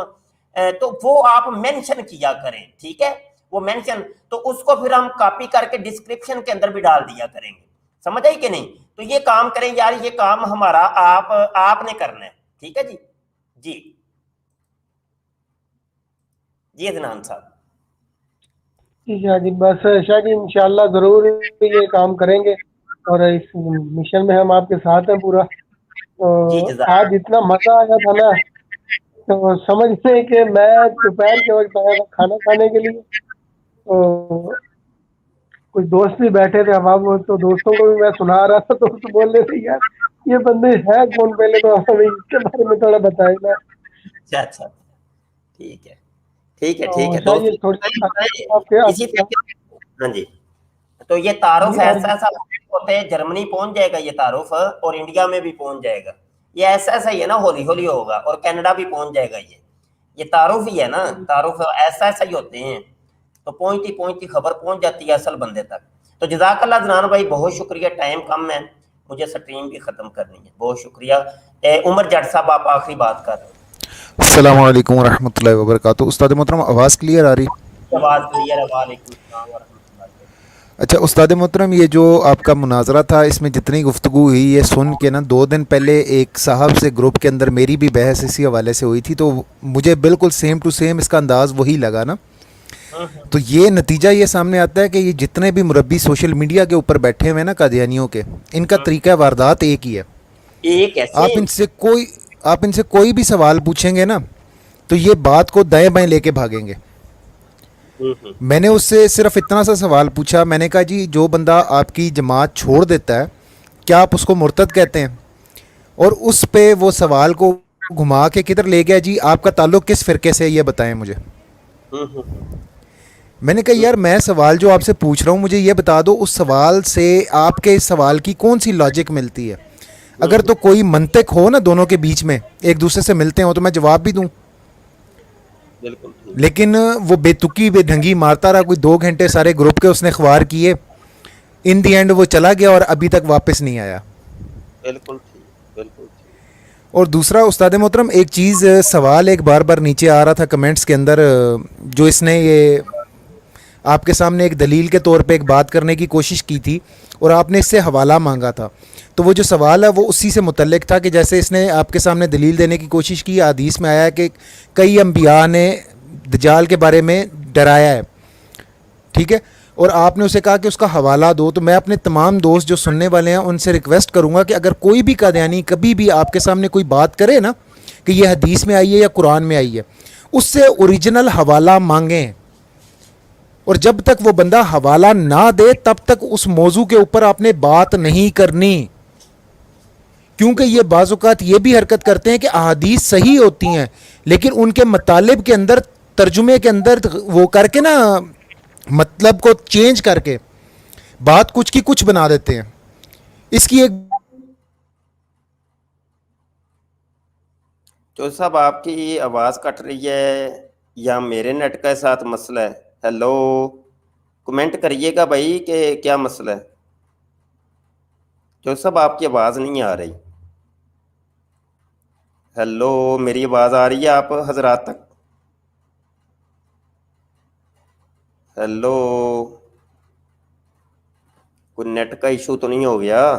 تو وہ آپ مینشن کیا کریں, ٹھیک ہے, وہ مینشن, تو اس کو پھر ہم کاپی کر کے ڈسکرپشن کے اندر بھی ڈال دیا کریں گے. سمجھ آئی کہ نہیں؟ تو یہ کام کریں یار, یہ کام ہمارا آپ نے کرنا ہے, ٹھیک ہے جی. جی عدنان صاحب. جی بس شاہ جی انشاءاللہ ضرور یہ کام کریں گے, اور اس مشن میں ہم آپ کے ساتھ ہیں پورا. آج اتنا مزہ آیا تھا نا, تو سمجھ لیں کہ میں دوپہر کے وقت آیا تھا کھانا کھانے کے لیے, تو کچھ دوست بھی بیٹھے تھے اب, تو دوستوں کو بھی میں سنا رہا تھا, دوست بول رہے تھے یار یہ بندے ہیں کون, پہلے تو ہمیں اس کے بارے میں تھوڑا بتائے نا. اچھا ٹھیک ہے اسی ہاں جی. تو یہ تعارف ایسا ہوتا ہے, جرمنی پہنچ جائے گا یہ تعارف, اور انڈیا میں بھی پہنچ جائے گا. یہ ایسا ہی ہے نا, ہولی ہولی ہوگا, اور کینیڈا بھی پہنچ جائے گا. یہ تعارف ہی ہے نا, تعارف ایسا ہی ہوتے ہیں. تو پہنچتی خبر پہنچ جاتی ہے اصل بندے تک. تو جزاک اللہ عدنان بھائی, بہت شکریہ. ٹائم کم ہے, مجھے سٹریم بھی ختم کرنی ہے. بہت شکریہ. عمر جٹ صاحب آپ آخری بات کر رہے ہیں. السلام علیکم ورحمۃ اللہ وبرکاتہ. استاد محترم آواز کلیئر آ رہی؟ آواز کلیئر ہے. وعلیکم السلام ورحمۃ اللہ. اچھا استاد محترم, یہ جو آپ کا مناظرہ تھا اس میں جتنی گفتگو ہوئی, یہ سن کے نا 2 دن پہلے ایک صاحب سے گروپ کے اندر میری بھی بحث اسی حوالے سے ہوئی تھی, تو مجھے بالکل سیم ٹو سیم اس کا انداز وہی لگا نا. تو یہ نتیجہ یہ سامنے آتا ہے کہ یہ جتنے بھی مربی سوشل میڈیا کے اوپر بیٹھے ہوئے نا قادیانیوں کے, ان کا طریقہ واردات ایک ہی ہے. آپ ان سے کوئی بھی سوال پوچھیں گے نا تو یہ بات کو دائیں بائیں لے کے بھاگیں گے. میں نے اس سے صرف اتنا سا سوال پوچھا, میں نے کہا جی جو بندہ آپ کی جماعت چھوڑ دیتا ہے کیا آپ اس کو مرتد کہتے ہیں؟ اور اس پہ وہ سوال کو گھما کے کدھر لے گیا, جی آپ کا تعلق کس فرقے سے, یہ بتائیں مجھے. میں نے کہا یار میں سوال جو آپ سے پوچھ رہا ہوں مجھے یہ بتا دو, اس سوال سے آپ کے اس سوال کی کون سی لاجک ملتی ہے. اگر تو کوئی منطق ہو نا دونوں کے بیچ میں, ایک دوسرے سے ملتے ہوں, تو میں جواب بھی دوں. لیکن وہ بے تکی بے ڈھنگی مارتا رہا, کوئی 2 گھنٹے سارے گروپ کے اس نے اخبار کیے, ان دی اینڈ وہ چلا گیا اور ابھی تک واپس نہیں آیا. اور دوسرا استاد محترم ایک چیز, سوال ایک بار بار نیچے آ رہا تھا کمنٹس کے اندر, جو اس نے یہ آپ کے سامنے ایک دلیل کے طور پہ ایک بات کرنے کی کوشش کی تھی اور آپ نے اس سے حوالہ مانگا تھا. تو وہ جو سوال ہے وہ اسی سے متعلق تھا کہ جیسے اس نے آپ کے سامنے دلیل دینے کی کوشش کی, حدیث میں آیا ہے کہ کئی انبیاء نے دجال کے بارے میں ڈرایا ہے, ٹھیک ہے, اور آپ نے اسے کہا کہ اس کا حوالہ دو. تو میں اپنے تمام دوست جو سننے والے ہیں ان سے ریکویسٹ کروں گا کہ اگر کوئی بھی قادیانی کبھی بھی آپ کے سامنے کوئی بات کرے نا کہ یہ حدیث میں آئی ہے یا قرآن میں آئی ہے, اس سے اوریجنل حوالہ مانگیں, اور جب تک وہ بندہ حوالہ نہ دے تب تک اس موضوع کے اوپر آپ نے بات نہیں کرنی. کیونکہ یہ بعض اوقات یہ بھی حرکت کرتے ہیں کہ احادیث صحیح ہوتی ہیں لیکن ان کے مطالب کے اندر, ترجمے کے اندر وہ کر کے نا مطلب کو چینج کر کے بات کچھ کی کچھ بنا دیتے ہیں. اس کی ایک جو صاحب آپ کی آواز کٹ رہی ہے یا میرے نیٹ کے ساتھ مسئلہ ہے؟ ہیلو, کمنٹ کریے گا بھائی کہ کیا مسئلہ ہے. جو صاحب آپ کی آواز نہیں آ رہی. ہیلو, میری آواز آ رہی ہے آپ حضرات تک؟ ہیلو, کوئی نیٹ کا ایشو تو نہیں ہو گیا؟